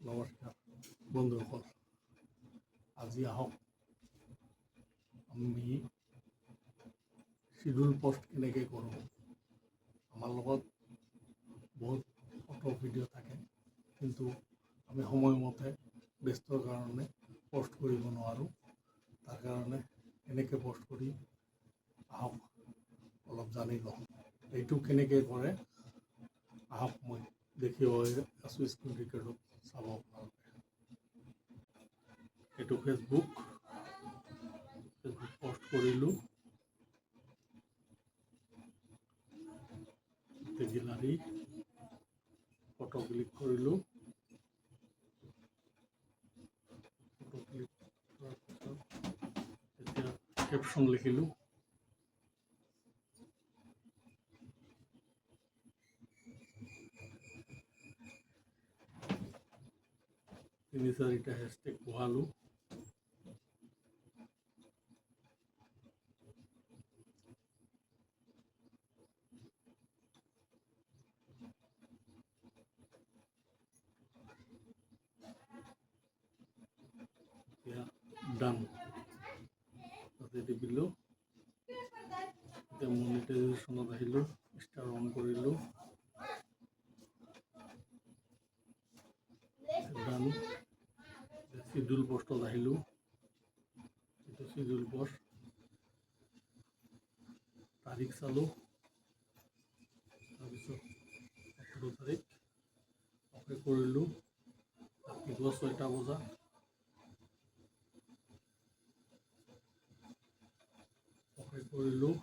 নমস্কাৰ বন্ধুসকল, আজি আহক আমি শিডিউল পোষ্ট কেনেকৈ কৰোঁ। আমাৰ লগত বহুত ফটো ভিডিঅ' থাকে, কিন্তু আমি সময়মতে ব্যস্তৰ কাৰণে পোষ্ট কৰিব নোৱাৰোঁ। তাৰ কাৰণে কেনেকৈ পোষ্ট কৰি আহক অলপ জানি লওঁ। এইটো কেনেকৈ কৰে আহক, মই দেখিব আছোঁ স্ক্ৰীন ৰেকৰ্ডত চাব আপোনালোকে। এইটো ফেচবুক পোষ্ট কৰিলোঁ, গেলাৰী ফটো ক্লিক কৰিলোঁ। ফটো ক্লিক কৰাৰ পিছত এতিয়া কেপশ্যন লিখিলোঁ। তিনি চাৰিটা হেশটেগ বহালোঁ। এতিয়া ডান তাতে টিপিলোঁ। এতিয়া মনিটাইজেশ্যনত আহিলোঁ, ষ্টাৰ অন কৰিলোঁ। ডান। শিডিউল পোষ্টত আহিলোঁ। এইটো শিডিউল পোষ্ট, তাৰিখ চালোঁ। তাৰপিছত 18 তাৰিখ অকে কৰিলোঁ। ৰাতিপুৱা 6টা বজাত অকে কৰিলোঁ।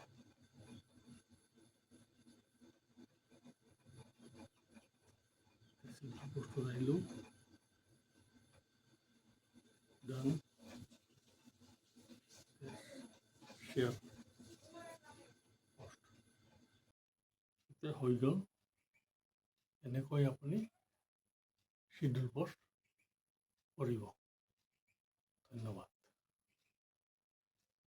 পোষ্টত আহিলোঁ। ডান। শ্বেয়াৰ পোষ্ট এতিয়া হৈ গ'ল। এনেকৈ আপুনি শিডিউল পোষ্ট কৰিব। ধন্যবাদ।